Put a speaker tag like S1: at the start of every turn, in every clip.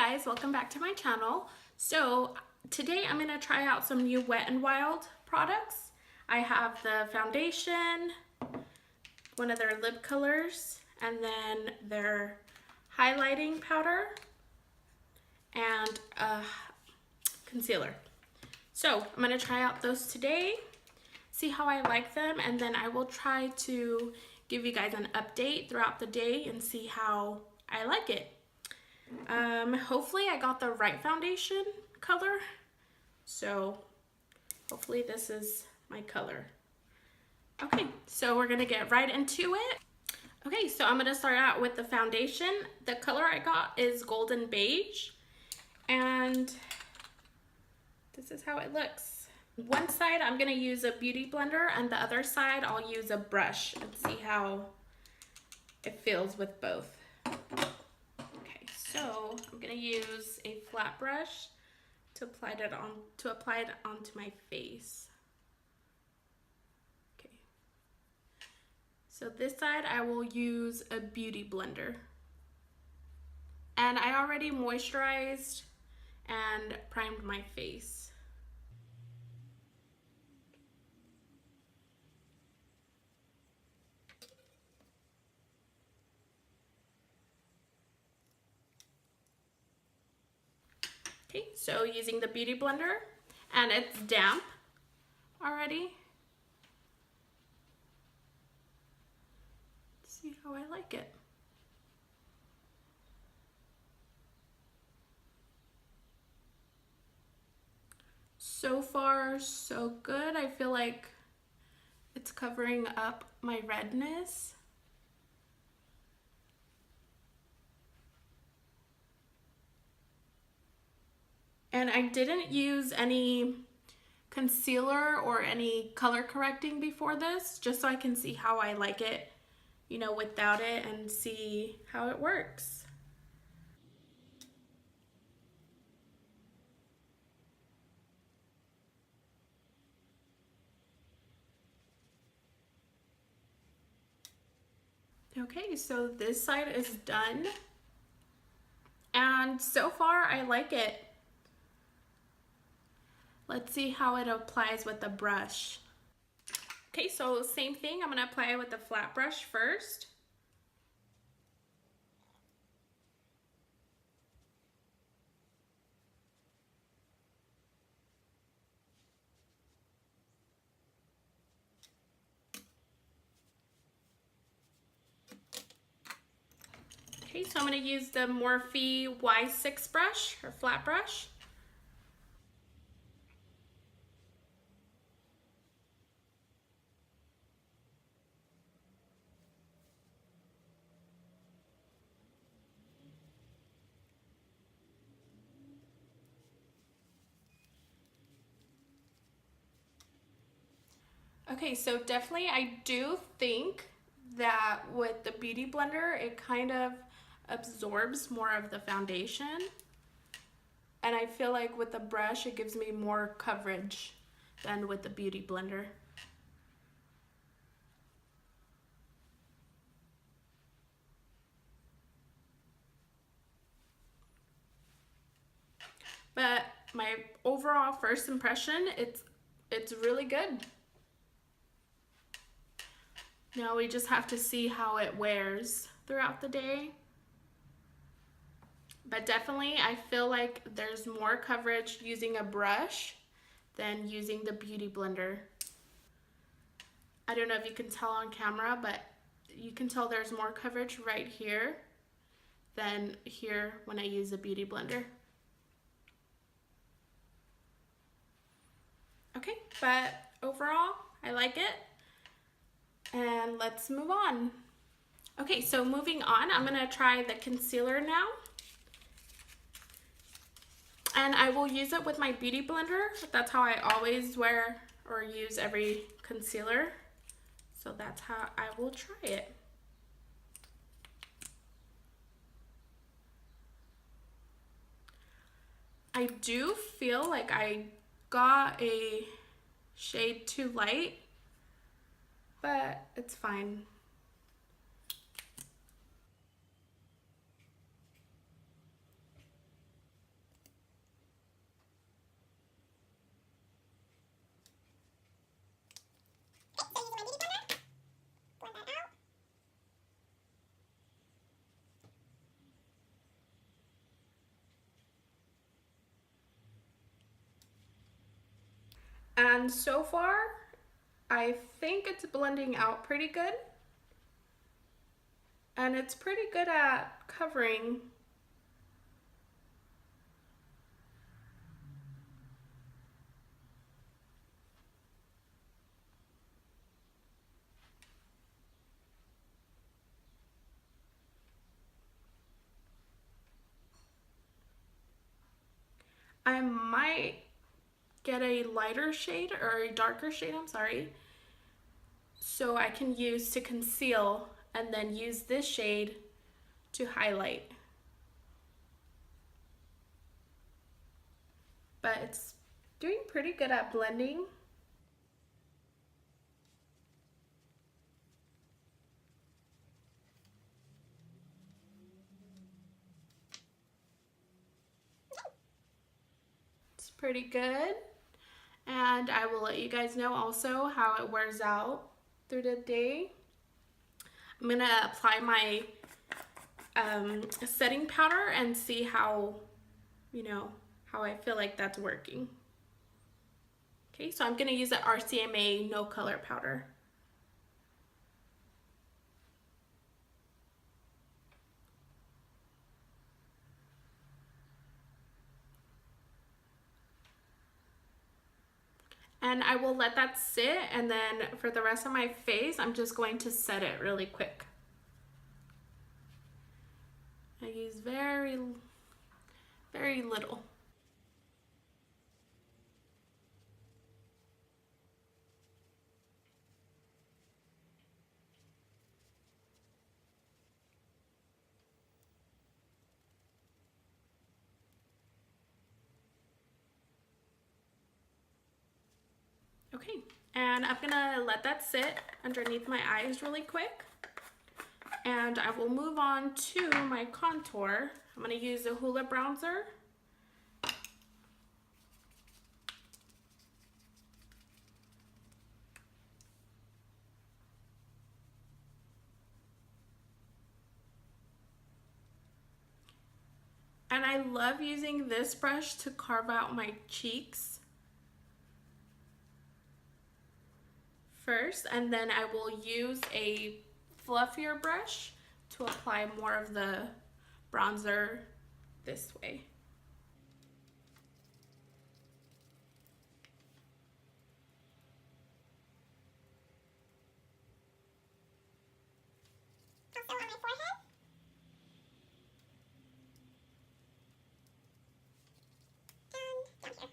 S1: guys, welcome back to my channel. So today I'm going to try out some new Wet n Wild products. I have the foundation, one of their lip colors, and then their highlighting powder and concealer. So I'm going to try out those today, see how I like them, and then I will try to give you guys an update throughout the day and see how I like it. Hopefully I got the right foundation color, so hopefully this is my color. Okay, so we're gonna get right into it. Okay, so I'm gonna start out with the foundation. The color I got is golden beige, and this is how it looks. One side I'm gonna use a beauty blender, and the other side I'll use a brush and see how it feels with both. So I'm gonna use a flat brush to apply it onto my face. Okay. So this side I will use a beauty blender. And I already moisturized and primed my face. Okay, so using the beauty blender, and it's damp already. Let's see how I like it. So far, so good. I feel like it's covering up my redness. And I didn't use any concealer or any color correcting before this, just so I can see how I like it, you know, without it, and see how it works. Okay, so this side is done. And so far, I like it. Let's see how it applies with the brush. Okay, so same thing, I'm gonna apply it with the flat brush first. Okay, so I'm gonna use the Morphe Y6 brush, or flat brush. Okay, so definitely I do think that with the beauty blender, it kind of absorbs more of the foundation. And I feel like with the brush, it gives me more coverage than with the beauty blender. But my overall first impression, it's really good. Now we just have to see how it wears throughout the day. But definitely I feel like there's more coverage using a brush than using the beauty blender. I don't know if you can tell on camera, but you can tell there's more coverage right here than here when I use a beauty blender. Okay, but overall, I like it. And let's move on. Okay, so moving on, I'm gonna try the concealer now. And I will use it with my beauty blender. That's how I always wear or use every concealer. So that's how I will try it. I do feel like I got a shade too light, but it's fine. And so far, I think it's blending out pretty good. And it's pretty good at covering. I might get a lighter shade or a darker shade, I'm sorry, so I can use to conceal and then use this shade to highlight. But it's doing pretty good at blending. It's pretty good. And I will let you guys know also how it wears out through the day. I'm gonna apply my setting powder and see how, how I feel like that's working. Okay, so I'm gonna use the RCMA no color powder. And I will let that sit, and then for the rest of my face, I'm just going to set it really quick. I use very, very little. Okay, and I'm gonna let that sit underneath my eyes really quick. And I will move on to my contour. I'm gonna use a Hoola bronzer. And I love using this brush to carve out my cheeks first, and then I will use a fluffier brush to apply more of the bronzer this way.
S2: Also on my forehead. And down here.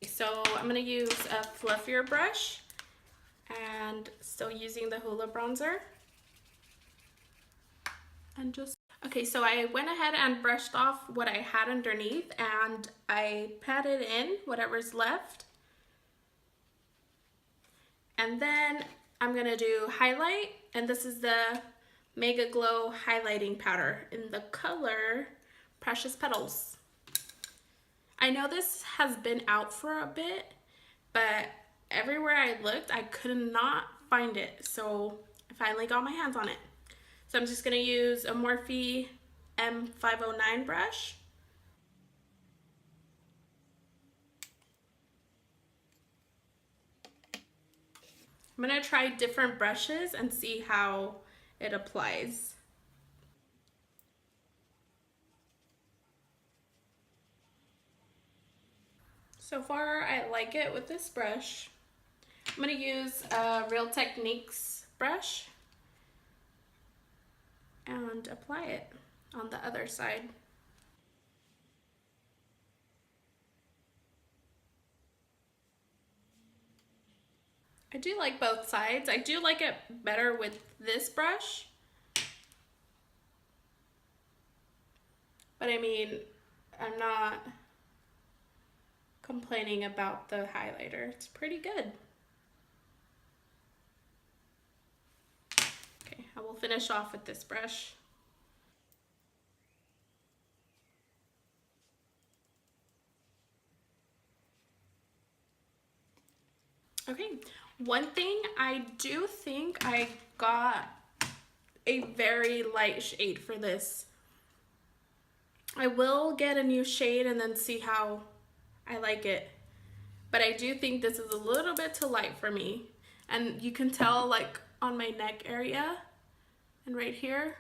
S1: So I'm gonna use a fluffier brush and still using the Hoola bronzer. And just, okay, so I went ahead and brushed off what I had underneath and I patted in whatever's left. And then I'm gonna do highlight, and this is the Mega Glow highlighting powder in the color Precious Petals. I know this has been out for a bit, but everywhere I looked, I could not find it. So I finally got my hands on it. So I'm just gonna use a Morphe M509 brush. I'm gonna try different brushes and see how it applies. So far, I like it with this brush. I'm gonna use a Real Techniques brush and apply it on the other side. I do like both sides. I do like it better with this brush. But I mean, I'm not complaining about the highlighter. It's pretty good. Okay, I will finish off with this brush. Okay, one thing I do think I got a very light shade for this. I will get a new shade and then see how I like it. But I do think this is a little bit too light for me. And you can tell like on my neck area and right here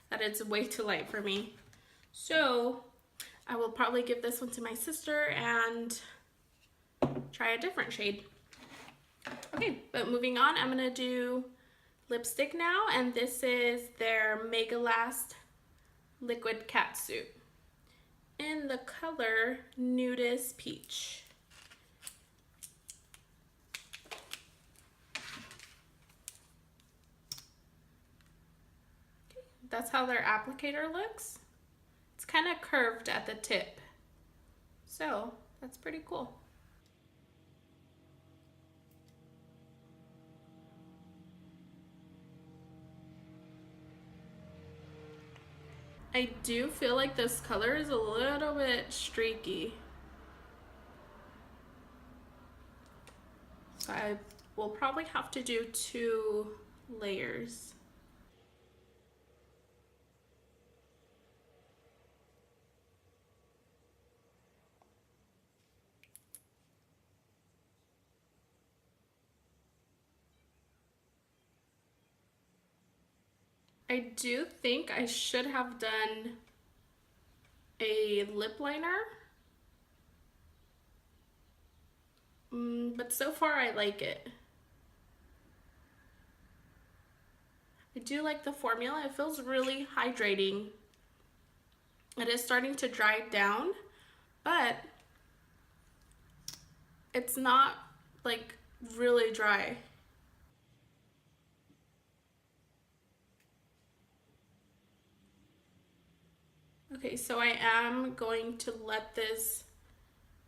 S1: that it's way too light for me. So I will probably give this one to my sister and try a different shade. Okay, but moving on, I'm gonna do lipstick now, and this is their Mega Last Liquid Catsuit in the color Nudist Peach. Okay, that's how their applicator looks. It's kind of curved at the tip, so that's pretty cool. I do feel like this color is a little bit streaky. So I will probably have to do 2 layers. I do think I should have done a lip liner. But so far I like it. I do like the formula. It feels really hydrating. It is starting to dry down, but it's not like really dry. Okay, so I am going to let this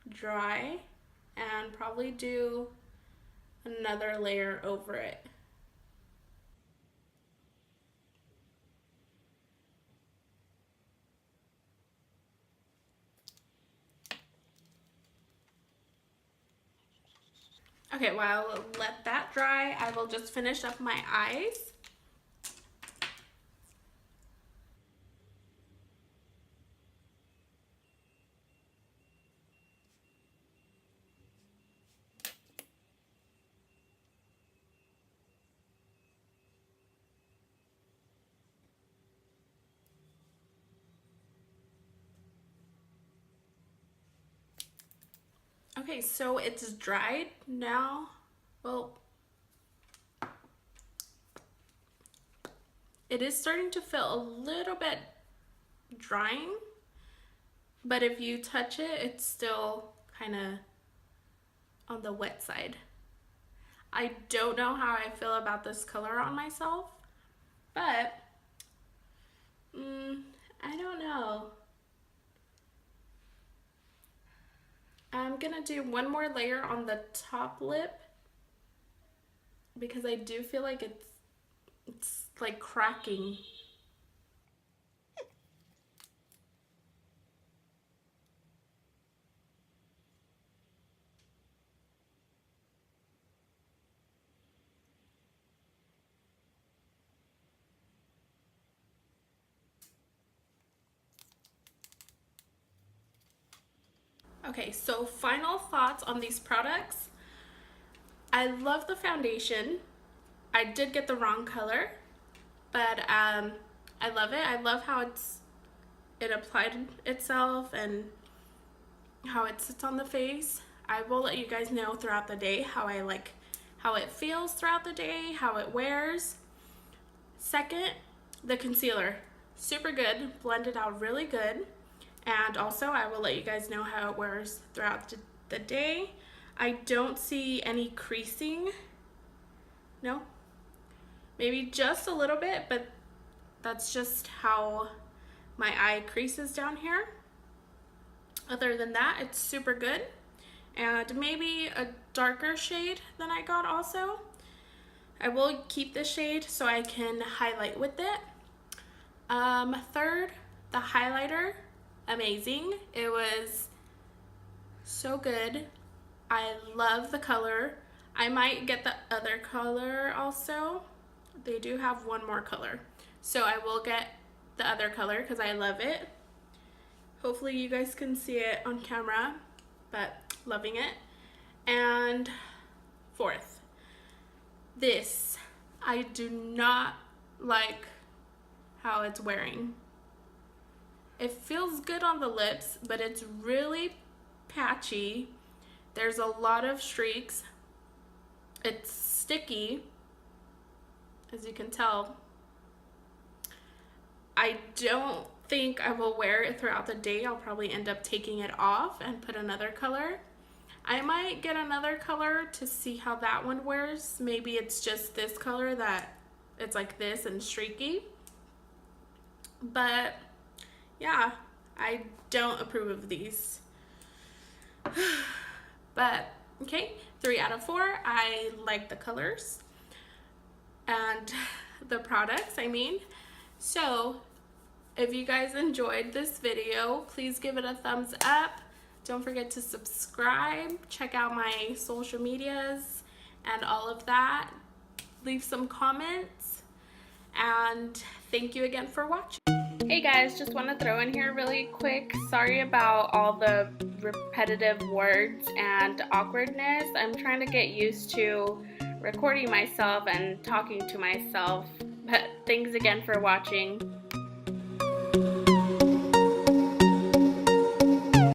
S1: dry and probably do another layer over it. Okay, while I'll let that dry, I will just finish up my eyes. Okay, so it's dried now. Well, it is starting to feel a little bit drying, but if you touch it, it's still kind of on the wet side. I don't know how I feel about this color on myself, but I don't know. I'm gonna do one more layer on the top lip because I do feel like it's like cracking. Okay, so final thoughts on these products. I love the foundation. I did get the wrong color, but I love it. I love how it applied itself and how it sits on the face. I will let you guys know throughout the day how it feels throughout the day, how it wears. Second, the concealer. Super good, blended out really good. And also I will let you guys know how it wears throughout the day. I don't see any creasing. No, maybe just a little bit, but that's just how my eye creases down here. Other than that, it's super good. And maybe a darker shade than I got also. I will keep this shade so I can highlight with it. Third, the highlighter, amazing. It was so good. I love the color. I might get the other color also. They do have one more color. So I will get the other color because I love it. Hopefully you guys can see it on camera, but loving it. And fourth, this, I do not like how it's wearing. It feels good on the lips, but it's really patchy. There's a lot of streaks. It's sticky, as you can tell. I don't think I will wear it throughout the day. I'll probably end up taking it off and put another color. I might get another color to see how that one wears. Maybe it's just this color that it's like this and streaky. But yeah, I don't approve of these. But okay, 3 out of 4. I like the colors and the products, I mean. So if you guys enjoyed this video, please give it a thumbs up. Don't forget to subscribe, check out my social medias and all of that. Leave some comments, and thank you again for watching. Hey guys, just want to throw in here really quick. Sorry about all the repetitive words and awkwardness. I'm trying to get used to recording myself and talking to myself. But thanks again for watching.